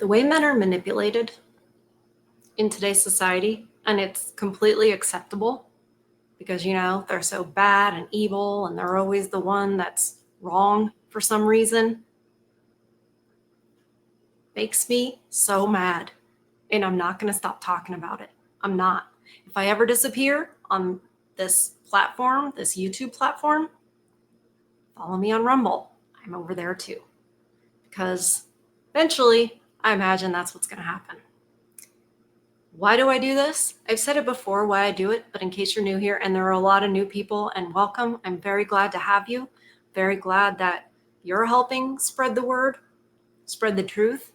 The way men are manipulated in today's society, and it's completely acceptable because, they're so bad and evil and they're always the one that's wrong for some reason, makes me so mad. And I'm not going to stop talking about it. I'm not. If I ever disappear on this platform, this YouTube platform, follow me on Rumble. I'm over there too. Because eventually, I imagine that's what's going to happen. Why do I do this? I've said it before why I do it, but in case you're new here, and there are a lot of new people, and welcome. I'm very glad to have you. Very glad that you're helping spread the word, spread the truth.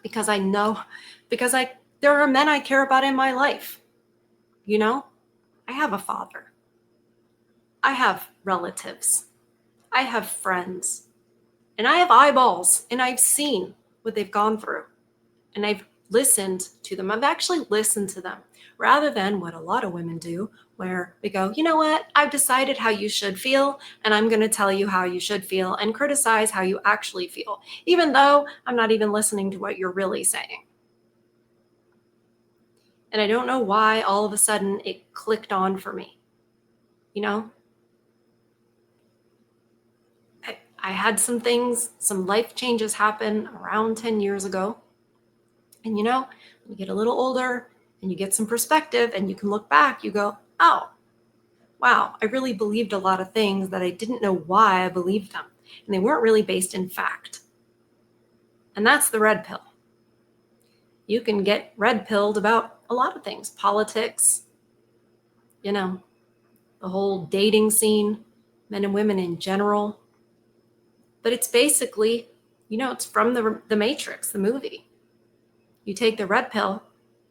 Because there are men I care about in my life. I have a father. I have relatives. I have friends. And I have eyeballs, and I've seen what they've gone through. And I've listened to them. I've actually listened to them rather than what a lot of women do, where they go, you know what? I've decided how you should feel, and I'm going to tell you how you should feel and criticize how you actually feel, even though I'm not even listening to what you're really saying. And I don't know why all of a sudden it clicked on for me. I had some life changes happen around 10 years ago. And when you get a little older and you get some perspective and you can look back, you go, oh, wow, I really believed a lot of things that I didn't know why I believed them. And they weren't really based in fact. And that's the red pill. You can get red pilled about a lot of things, politics, the whole dating scene, men and women in general. But it's basically, it's from the Matrix, the movie. You take the red pill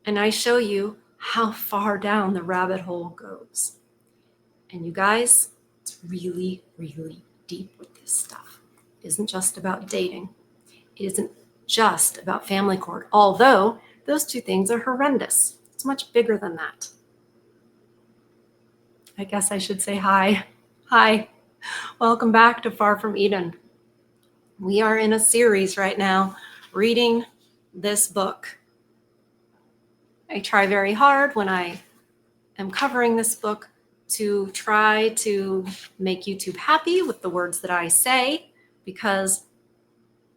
and I show you how far down the rabbit hole goes. And you guys, it's really, really deep with this stuff. It isn't just about dating. It isn't just about family court, although those two things are horrendous. It's much bigger than that. I guess I should say hi. Hi. Welcome back to Far From Eden. We are in a series right now reading this book. I try very hard when I am covering this book to try to make YouTube happy with the words that I say, because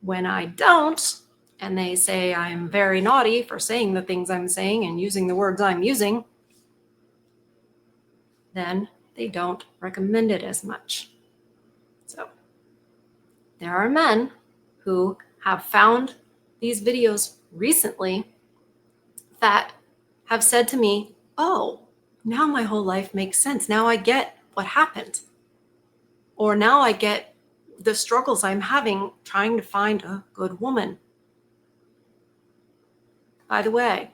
when I don't, and they say I'm very naughty for saying the things I'm saying and using the words I'm using, then they don't recommend it as much. So there are men who have found these videos recently that have said to me, oh, now my whole life makes sense. Now I get what happened. Or now I get the struggles I'm having trying to find a good woman. By the way,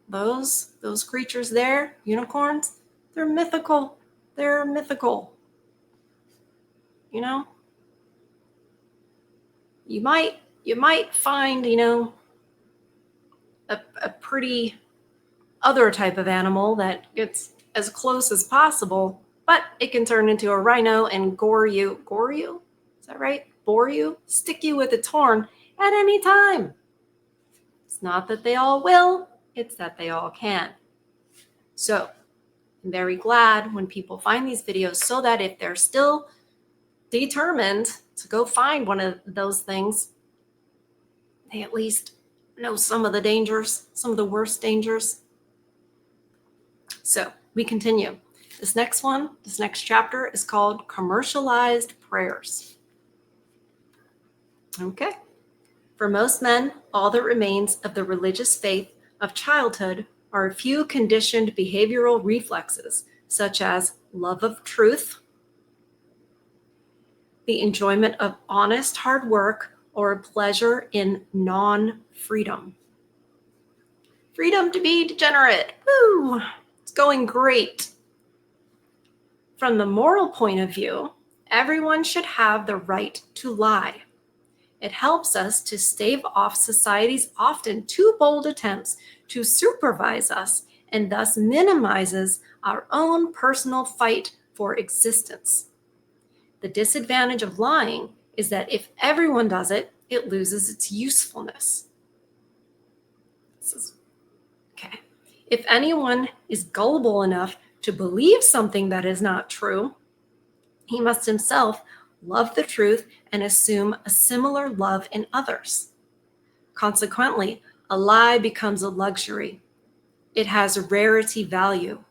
those creatures there, unicorns, they're mythical. They're mythical. You might find, a pretty other type of animal that gets as close as possible, but it can turn into a rhino and gore you. Gore you? Is that right? Bore you? Stick you with its horn at any time. It's not that they all will, it's that they all can. So I'm very glad when people find these videos, so that if they're still determined to go find one of those things, they at least know some of the dangers, some of the worst dangers. So we continue. This next chapter is called Commercialized Prayers. Okay. For most men, all that remains of the religious faith of childhood are a few conditioned behavioral reflexes, such as love of truth, the enjoyment of honest hard work, or a pleasure in non-freedom. Freedom to be degenerate. Woo! It's going great. From the moral point of view, everyone should have the right to lie. It helps us to stave off society's often too bold attempts to supervise us, and thus minimizes our own personal fight for existence. The disadvantage of lying is that if everyone does it, it loses its usefulness. Okay. If anyone is gullible enough to believe something that is not true, he must himself love the truth and assume a similar love in others. Consequently, a lie becomes a luxury. It has a rarity value.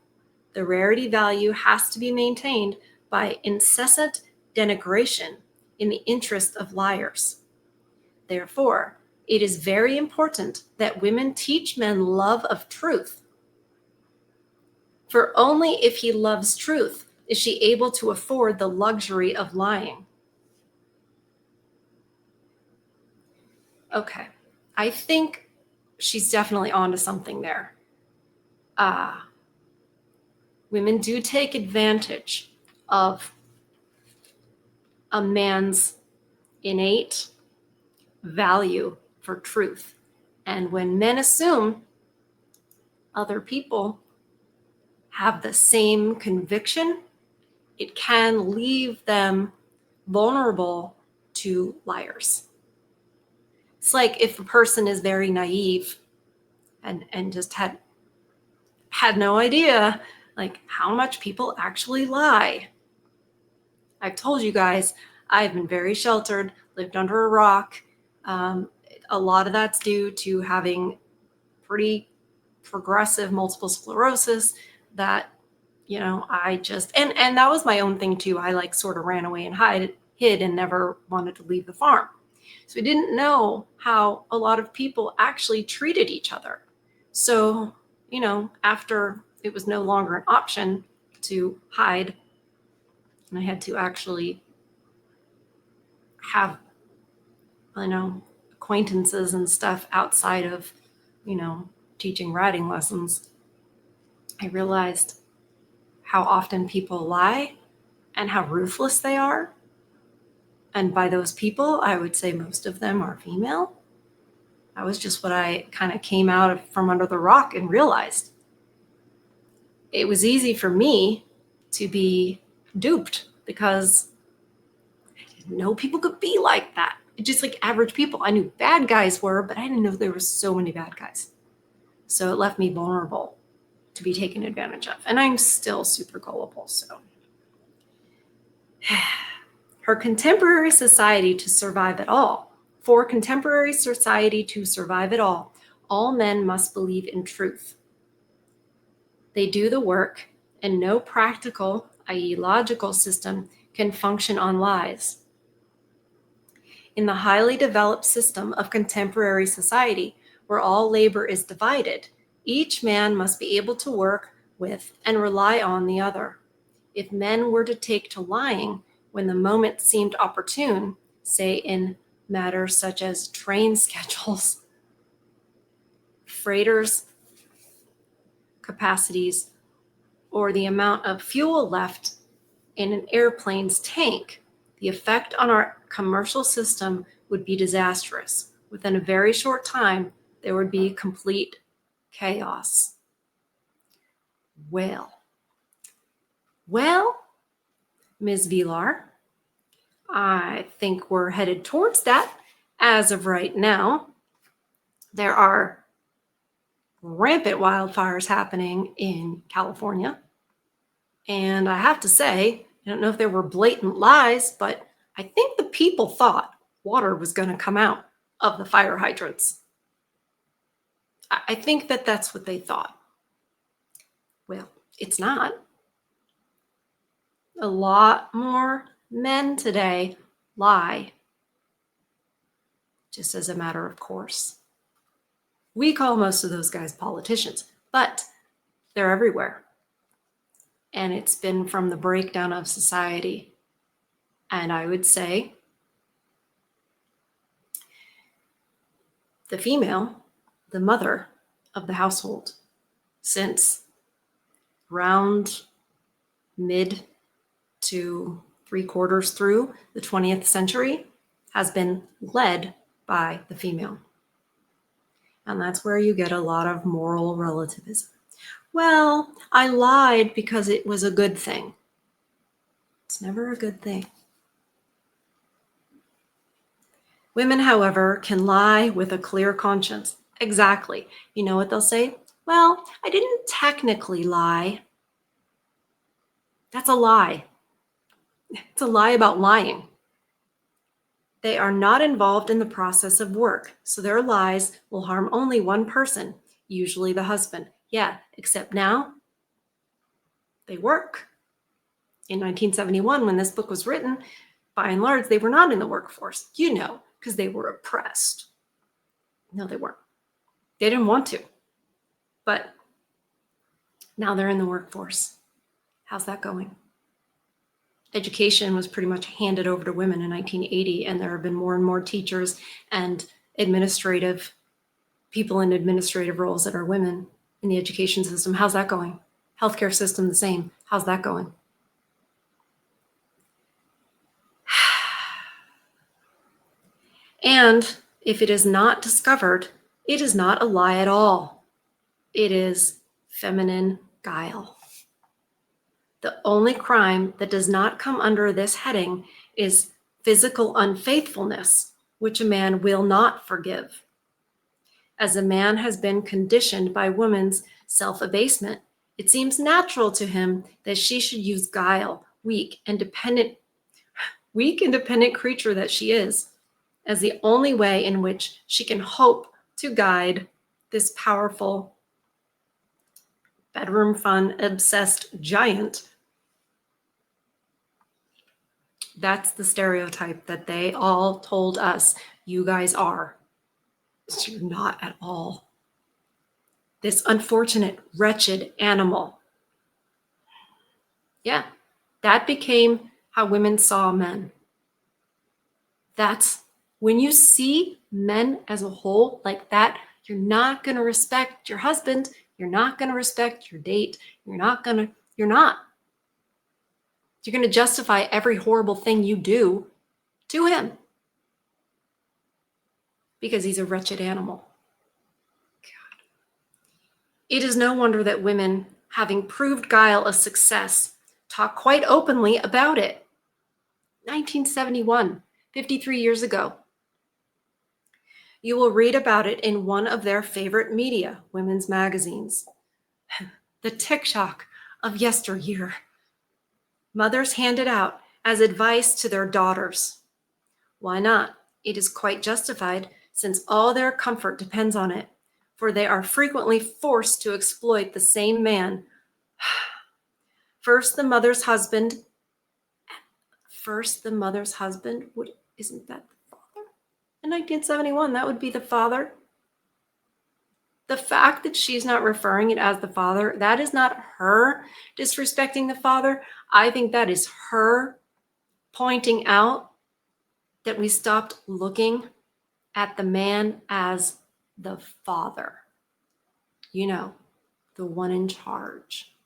The rarity value has to be maintained by incessant denigration in the interest of liars. Therefore, it is very important that women teach men love of truth. For only if he loves truth is she able to afford the luxury of lying. Okay, I think she's definitely onto something there. Women do take advantage of a man's innate value for truth. And when men assume other people have the same conviction, it can leave them vulnerable to liars. It's like if a person is very naive and just had no idea like how much people actually lie. I've told you guys, I've been very sheltered, lived under a rock. A lot of that's due to having pretty progressive multiple sclerosis that, I just, and that was my own thing too. I like sort of ran away and hid and never wanted to leave the farm. So I didn't know how a lot of people actually treated each other. So, after it was no longer an option to hide, and I had to actually have, acquaintances and stuff outside of, teaching writing lessons, I realized how often people lie and how ruthless they are. And by those people, I would say most of them are female. That was just what I kind of came out of from under the rock and realized. It was easy for me to be duped because I didn't know people could be like that. Just like average people. I knew bad guys were, but I didn't know there were so many bad guys. So it left me vulnerable to be taken advantage of. And I'm still super gullible, so. For contemporary society to survive at all, all men must believe in truth. They do the work, and no practical, i.e., logical system can function on lies. In the highly developed system of contemporary society, where all labor is divided, each man must be able to work with and rely on the other. If men were to take to lying when the moment seemed opportune, say in matters such as train schedules, freighters' capacities, or the amount of fuel left in an airplane's tank, the effect on our commercial system would be disastrous. Within a very short time, there would be complete chaos. Well, Ms. Villar, I think we're headed towards that. As of right now, there are rampant wildfires happening in California. And I have to say, I don't know if there were blatant lies, but I think the people thought water was going to come out of the fire hydrants. I think that that's what they thought. Well, it's not. A lot more men today lie, just as a matter of course. We call most of those guys politicians, but they're everywhere. And it's been from the breakdown of society. And I would say the female, the mother of the household, since around mid to 3/4 through the 20th century, has been led by the female. And that's where you get a lot of moral relativism. Well, I lied because it was a good thing. It's never a good thing. Women, however, can lie with a clear conscience. Exactly. You know what they'll say? Well, I didn't technically lie. That's a lie. It's a lie about lying. They are not involved in the process of work, so their lies will harm only one person, usually the husband. Yeah, except now they work. In 1971, when this book was written, by and large, they were not in the workforce, because they were oppressed. No, they weren't. They didn't want to, but now they're in the workforce. How's that going? Education was pretty much handed over to women in 1980, and there have been more and more teachers and administrative people in administrative roles that are women in the education system. How's that going? Healthcare system, the same. How's that going? And if it is not discovered, it is not a lie at all. It is feminine guile. The only crime that does not come under this heading is physical unfaithfulness, which a man will not forgive. As a man has been conditioned by woman's self-abasement, it seems natural to him that she should use guile, weak, independent creature that she is, as the only way in which she can hope to guide this powerful, bedroom fun obsessed giant. That's the stereotype that they all told us you guys are. You're not at all. This unfortunate, wretched animal. Yeah, that became how women saw men. That's when you see men as a whole like that, you're not going to respect your husband. You're not going to respect your date. You're not. You're going to justify every horrible thing you do to him because he's a wretched animal. God. It is no wonder that women, having proved guile a success, talk quite openly about it. 1971, 53 years ago. You will read about it in one of their favorite media, women's magazines. The TikTok of yesteryear. Mothers hand it out as advice to their daughters. Why not? It is quite justified, since all their comfort depends on it, for they are frequently forced to exploit the same man. First, the mother's husband. Isn't that the father? In 1971, that would be the father. The fact that she's not referring it as the father, that is not her disrespecting the father. I think that is her pointing out that we stopped looking at the man as the father. The one in charge,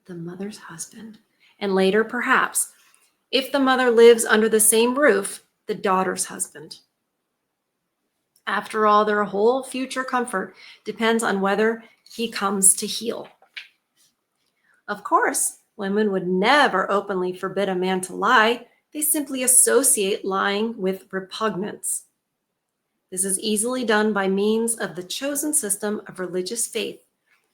the mother's husband. And later, perhaps, if the mother lives under the same roof, the daughter's husband. After all, their whole future comfort depends on whether he comes to heel. Of course, women would never openly forbid a man to lie. They simply associate lying with repugnance. This is easily done by means of the chosen system of religious faith,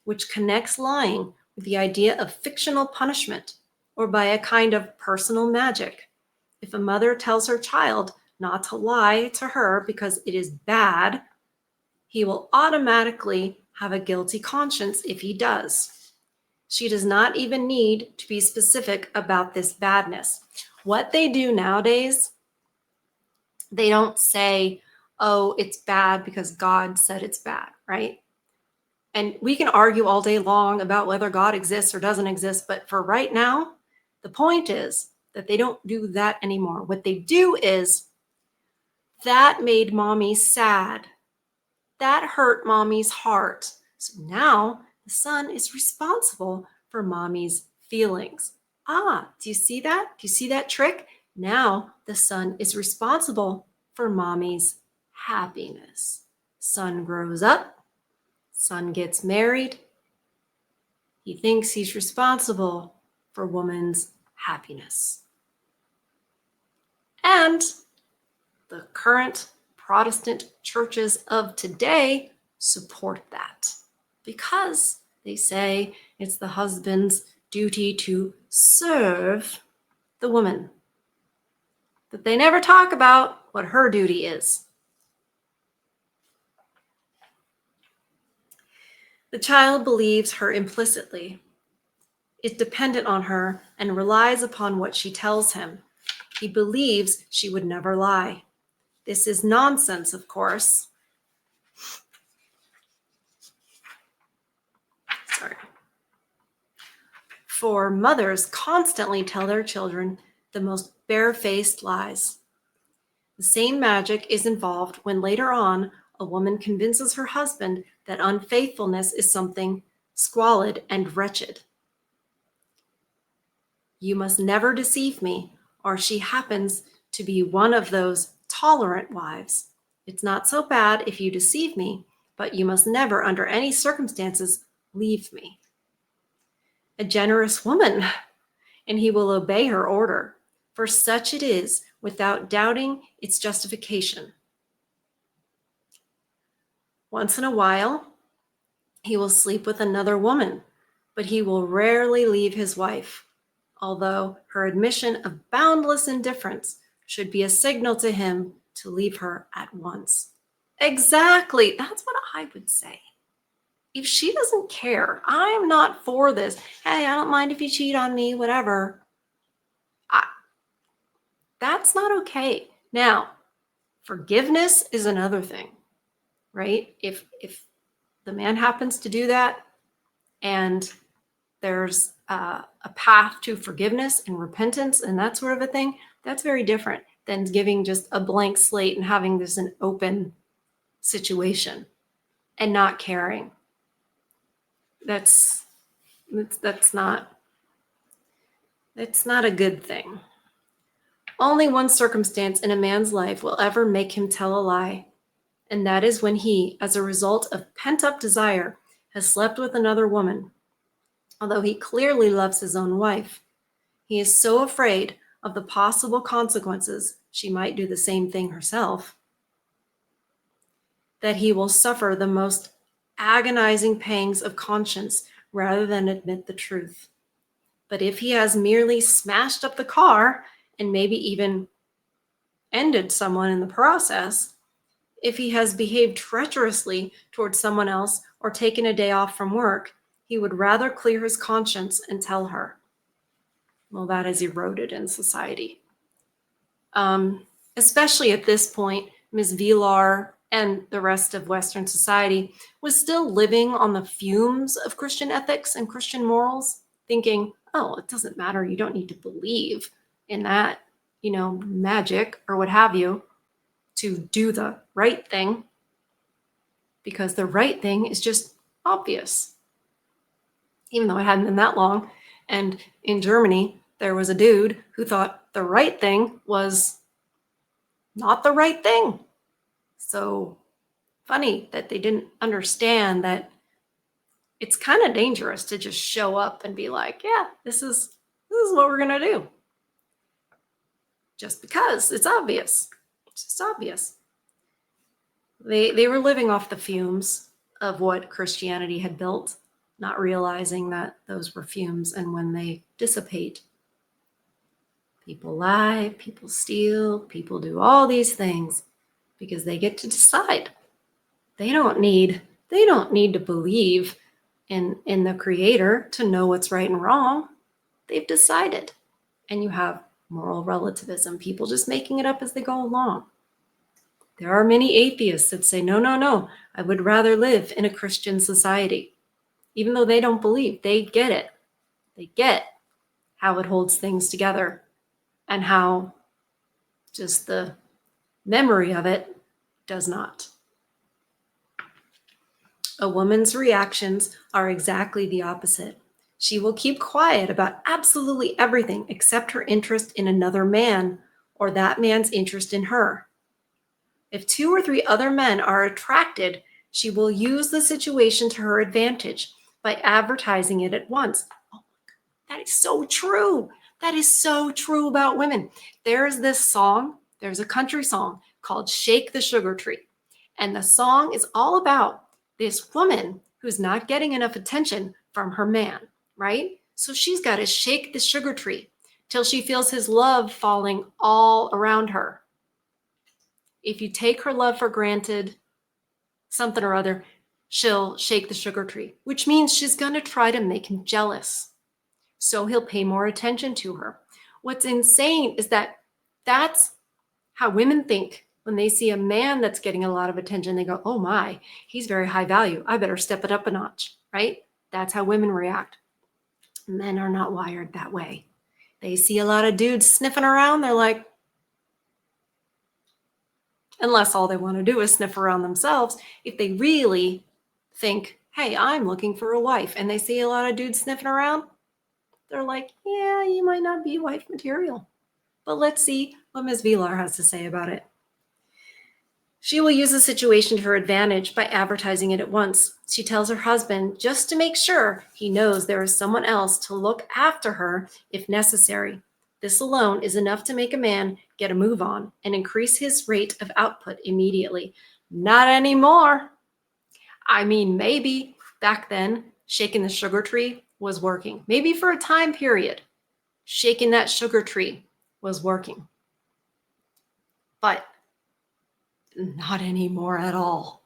which connects lying with the idea of fictional punishment, or by a kind of personal magic. If a mother tells her child not to lie to her because it is bad, he will automatically have a guilty conscience if he does. She does not even need to be specific about this badness. What they do nowadays, they don't say, oh, it's bad because God said it's bad, right? And we can argue all day long about whether God exists or doesn't exist, but for right now, the point is that they don't do that anymore. What they do is, that made mommy sad. That hurt mommy's heart. So now the son is responsible for mommy's feelings. Do you see that? Do you see that trick? Now the son is responsible for mommy's happiness. Son grows up. Son gets married. He thinks he's responsible for woman's happiness. And the current Protestant churches of today support that because they say it's the husband's duty to serve the woman. But they never talk about what her duty is. The child believes her implicitly, is dependent on her, and relies upon what she tells him. He believes she would never lie. This is nonsense, of course. Sorry. For mothers constantly tell their children the most barefaced lies. The same magic is involved when later on a woman convinces her husband that unfaithfulness is something squalid and wretched. You must never deceive me, or she happens to be one of those tolerant wives. It's not so bad if you deceive me, but you must never, under any circumstances, leave me. A generous woman, and he will obey her order, for such it is, without doubting its justification. Once in a while, he will sleep with another woman, but he will rarely leave his wife, although her admission of boundless indifference should be a signal to him to leave her at once. Exactly. That's what I would say. If she doesn't care, I'm not for this. Hey, I don't mind if you cheat on me, whatever. That's not okay. Now, forgiveness is another thing, right? If the man happens to do that and there's a path to forgiveness and repentance and that sort of a thing, that's very different than giving just a blank slate and having this an open situation and not caring. That's not a good thing. Only one circumstance in a man's life will ever make him tell a lie, and that is when he, as a result of pent-up desire, has slept with another woman. Although he clearly loves his own wife, he is so afraid of the possible consequences, she might do the same thing herself, that he will suffer the most agonizing pangs of conscience rather than admit the truth. But if he has merely smashed up the car and maybe even ended someone in the process, if he has behaved treacherously towards someone else or taken a day off from work, he would rather clear his conscience and tell her. Well, that is eroded in society. Especially at this point, Ms. Villar and the rest of Western society was still living on the fumes of Christian ethics and Christian morals, thinking, oh, it doesn't matter. You don't need to believe in that, magic or what have you to do the right thing, because the right thing is just obvious. Even though it hadn't been that long. And in Germany, there was a dude who thought the right thing was not the right thing. So funny that they didn't understand that it's kind of dangerous to just show up and be like, yeah, this is what we're going to do. Just because it's obvious. It's just obvious. They were living off the fumes of what Christianity had built, not realizing that those were fumes, and when they dissipate, people lie, people steal, people do all these things because they get to decide. They don't need to believe in the Creator to know what's right and wrong. They've decided. And you have moral relativism, people just making it up as they go along. There are many atheists that say, no, I would rather live in a Christian society. Even though they don't believe, they get it. They get how it holds things together and how just the memory of it does not. A woman's reactions are exactly the opposite. She will keep quiet about absolutely everything except her interest in another man or that man's interest in her. If 2 or 3 other men are attracted, she will use the situation to her advantage by advertising it at once. Oh, that is so true. That is so true about women. There's this song, there's a country song called Shake the Sugar Tree. And the song is all about this woman who's not getting enough attention from her man, right? So she's got to shake the sugar tree till she feels his love falling all around her. If you take her love for granted, something or other, she'll shake the sugar tree, which means she's going to try to make him jealous. So he'll pay more attention to her. What's insane is that that's how women think when they see a man that's getting a lot of attention. They go, oh my, he's very high value. I better step it up a notch, right? That's how women react. Men are not wired that way. They see a lot of dudes sniffing around. They're like, unless all they want to do is sniff around themselves. If they really think, hey, I'm looking for a wife, and they see a lot of dudes sniffing around, they're like, yeah, you might not be wife material. But let's see what Ms. Vilar has to say about it. She will use the situation to her advantage by advertising it at once. She tells her husband just to make sure he knows there is someone else to look after her if necessary. This alone is enough to make a man get a move on and increase his rate of output immediately. Not anymore. I mean, maybe back then, shaking the sugar tree was working. Maybe for a time period, shaking that sugar tree was working. But not anymore at all.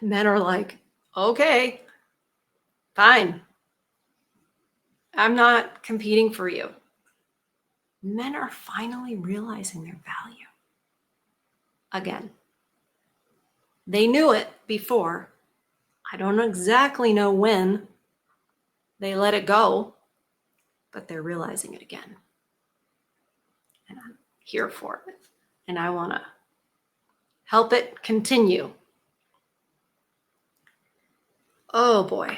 Men are like, okay, fine. I'm not competing for you. Men are finally realizing their value. Again, they knew it before. I don't exactly know when they let it go, but they're realizing it again. And I'm here for it. And I want to help it continue. Oh boy.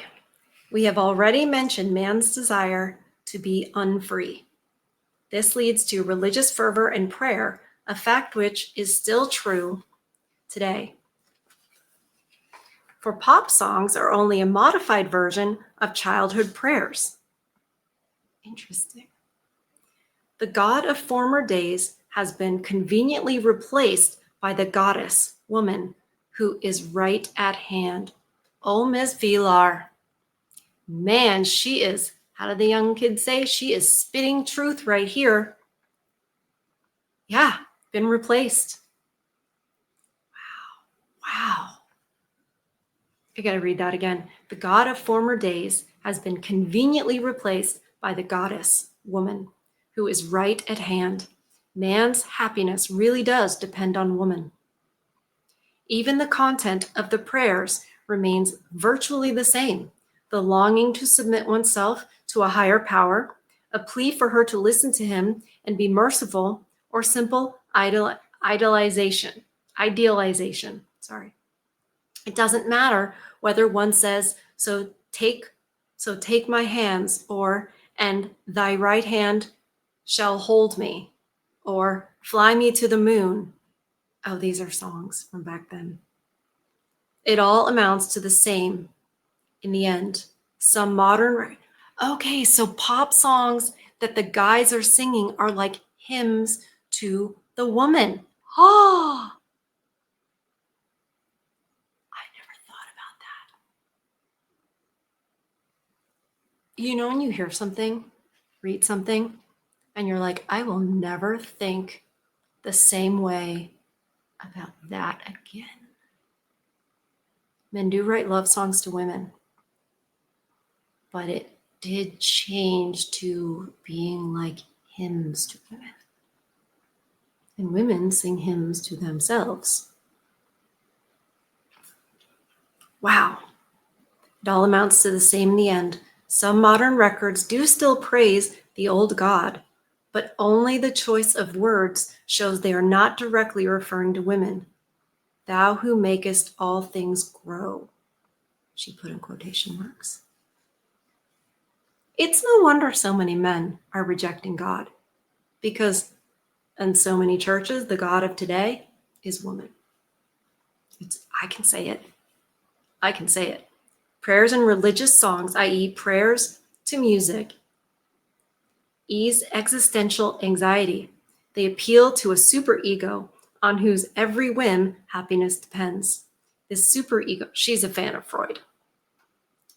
We have already mentioned man's desire to be unfree. This leads to religious fervor and prayer, a fact which is still true today. For pop songs are only a modified version of childhood prayers. Interesting. The god of former days has been conveniently replaced by the goddess, woman, who is right at hand. Oh, Ms. Vilar. Man, she is, how did the young kids say? She is spitting truth right here. Yeah, been replaced. Wow. I got to read that again. The god of former days has been conveniently replaced by the goddess, woman, who is right at hand. Man's happiness really does depend on woman. Even the content of the prayers remains virtually the same. The longing to submit oneself to a higher power, a plea for her to listen to him and be merciful, or simple idealization. It doesn't matter whether one says, so take my hands, or and thy right hand shall hold me, or fly me to the moon. Oh, these are songs from back then. It all amounts to the same in the end. Some modern, okay, so pop songs that the guys are singing are like hymns to the woman. Oh, I never thought about that. You know, when you hear something, read something, and you're like, I will never think the same way about that again. Men do write love songs to women, but it did change to being like hymns to women. And women sing hymns to themselves. Wow. It all amounts to the same in the end. Some modern records do still praise the old God, but only the choice of words shows they are not directly referring to women. Thou who makest all things grow, she put in quotation marks. It's no wonder so many men are rejecting God, because in so many churches, the God of today is woman. I can say it. Prayers and religious songs, i.e. prayers to music, ease existential anxiety. They appeal to a superego on whose every whim happiness depends. This superego, she's a fan of Freud.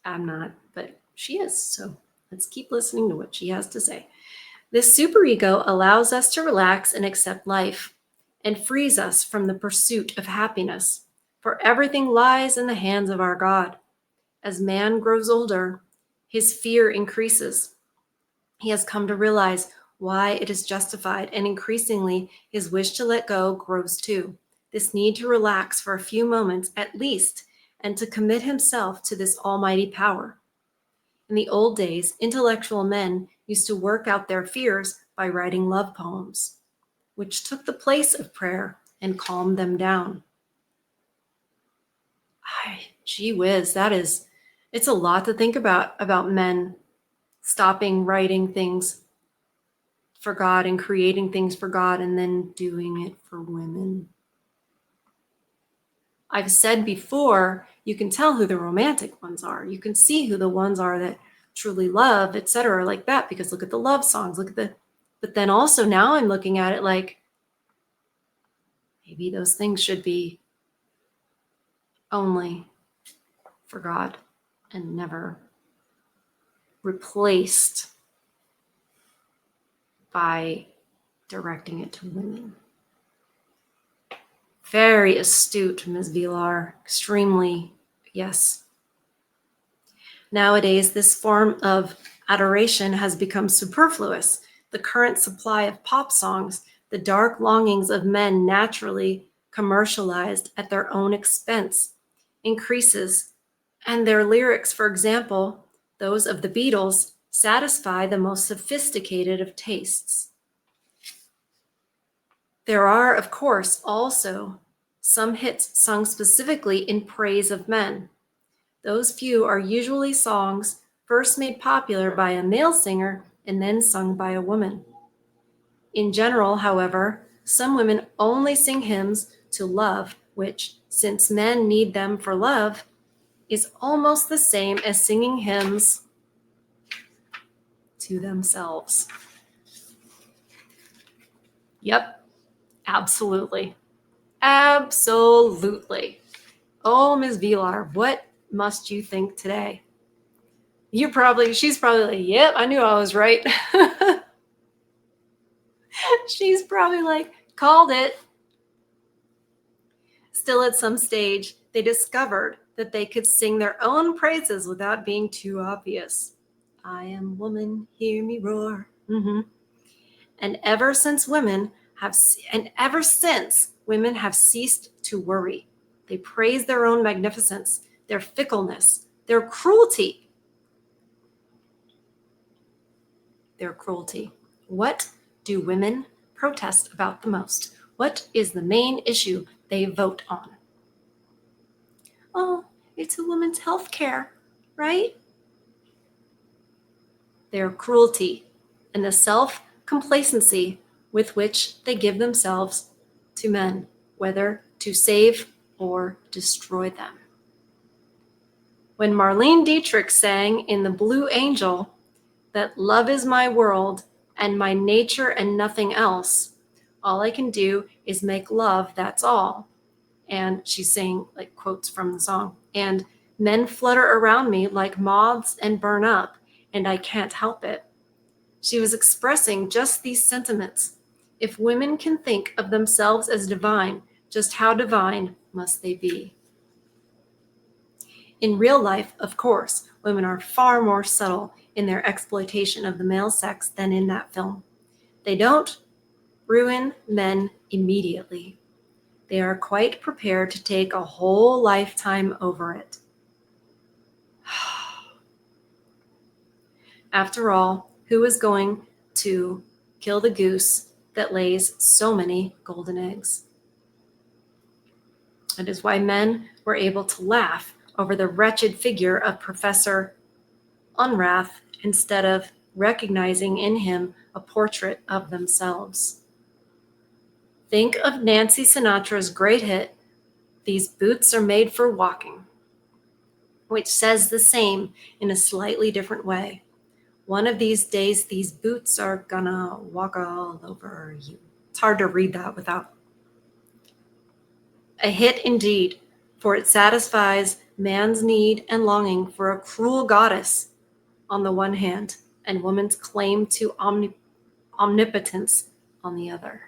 I'm not, but she is. So let's keep listening to what she has to say. This superego allows us to relax and accept life and frees us from the pursuit of happiness, for everything lies in the hands of our God. As man grows older, his fear increases. He has come to realize why it is justified, and increasingly his wish to let go grows too. This need to relax for a few moments at least and to commit himself to this almighty power. In the old days, intellectual men used to work out their fears by writing love poems, which took the place of prayer and calmed them down. Gee whiz, it's a lot to think about men stopping writing things for God and creating things for God and then doing it for women. I've said before, you can tell who the romantic ones are. You can see who the ones are that truly love, etc., like that, because look at the love songs, but then also now I'm looking at it like maybe those things should be only for God and never replaced by directing it to women. Very astute, Ms. Vilar. Extremely, yes. Nowadays, this form of adoration has become superfluous. The current supply of pop songs, the dark longings of men naturally commercialized at their own expense, increases, and their lyrics, for example, those of the Beatles, satisfy the most sophisticated of tastes. There are, of course, also some hits sung specifically in praise of men. Those few are usually songs first made popular by a male singer and then sung by a woman. In general, however, some women only sing hymns to love, which, since men need them for love, is almost the same as singing hymns to themselves. Yep. Absolutely. Absolutely. Oh, Ms. Vilar, what must you think today? She's probably like, yep, I knew I was right. She's probably like, called it. Still, at some stage, they discovered that they could sing their own praises without being too obvious. I am woman, hear me roar. Mm-hmm. And ever since women have ceased to worry, they praise their own magnificence, their fickleness, their cruelty. Their cruelty. What do women protest about the most? What is the main issue they vote on? Oh, it's a woman's health care, right? Their cruelty and the self-complacency with which they give themselves to men, whether to save or destroy them. When Marlene Dietrich sang in The Blue Angel that love is my world and my nature and nothing else, all I can do is make love, that's all. And she's saying like quotes from the song. And men flutter around me like moths and burn up, and I can't help it. She was expressing just these sentiments. If women can think of themselves as divine, just how divine must they be? In real life, of course, women are far more subtle in their exploitation of the male sex than in that film. They don't ruin men immediately. They are quite prepared to take a whole lifetime over it. After all, who is going to kill the goose that lays so many golden eggs? It is why men were able to laugh over the wretched figure of Professor Unrath instead of recognizing in him a portrait of themselves. Think of Nancy Sinatra's great hit, These Boots Are Made for Walking, which says the same in a slightly different way. One of these days, these boots are gonna walk all over you. It's hard to read that without A hit indeed, for it satisfies man's need and longing for a cruel goddess on the one hand, and woman's claim to omnipotence on the other.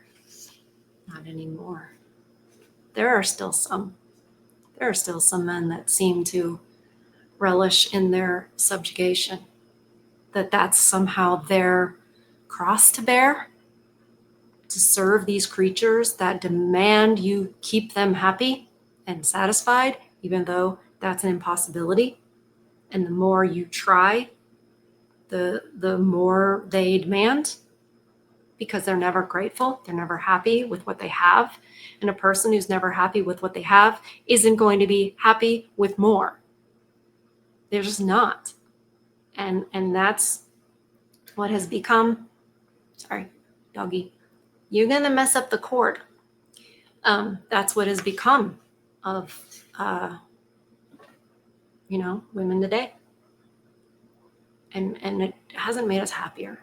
Not anymore. There are still some men that seem to relish in their subjugation, that's somehow their cross to bear, to serve these creatures that demand you keep them happy and satisfied, even though that's an impossibility. And the more you try, the more they demand, because they're never grateful. They're never happy with what they have. And a person who's never happy with what they have isn't going to be happy with more. They're just not. And that's what has become, sorry, doggy, you're going to mess up the cord. That's what has become of, women today. And it hasn't made us happier.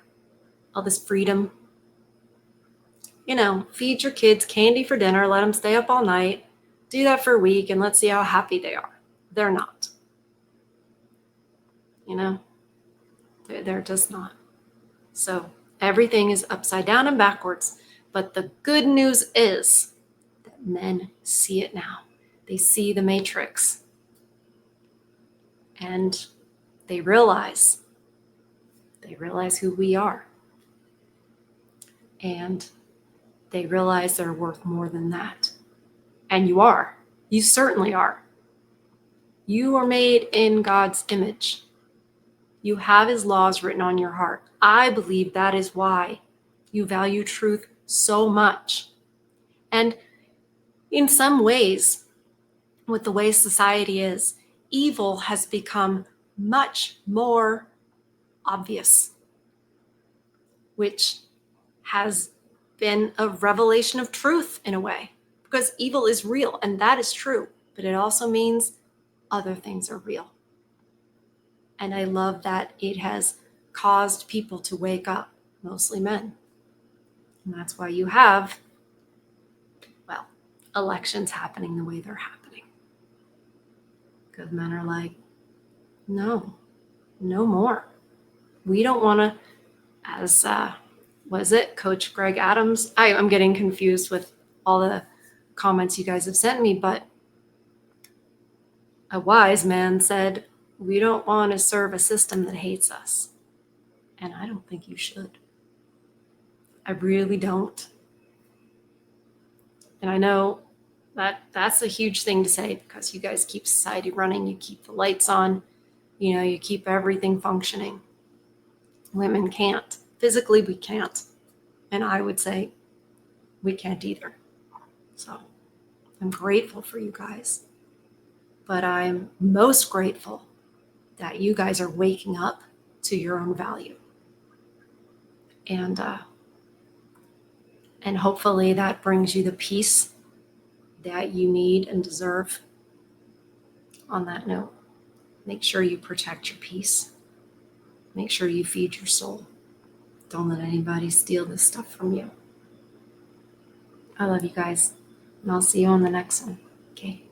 All this freedom. Feed your kids candy for dinner, let them stay up all night, do that for a week, and let's see how happy they are. They're not. They're just not. So everything is upside down and backwards. But the good news is that men see it now. They see the matrix. And they realize who we are. And they realize they're worth more than that. And you are. You certainly are. You are made in God's image. You have his laws written on your heart. I believe that is why you value truth so much. And in some ways, with the way society is, evil has become much more obvious, which has been a revelation of truth in a way, because evil is real, and that is true, but it also means other things are real. And I love that it has caused people to wake up, mostly men. And that's why you have, elections happening the way they're happening. Because men are like, no more. We don't want to, as, was it Coach Greg Adams? I'm getting confused with all the comments you guys have sent me, but a wise man said, we don't want to serve a system that hates us. And I don't think you should. I really don't. And I know that that's a huge thing to say, because you guys keep society running, you keep the lights on, you keep everything functioning. Women can't. Physically, we can't. And I would say we can't either. So I'm grateful for you guys. But I'm most grateful that you guys are waking up to your own value. And hopefully that brings you the peace that you need and deserve. On that note, make sure you protect your peace. Make sure you feed your soul. Don't let anybody steal this stuff from you. I love you guys, and I'll see you on the next one. Okay.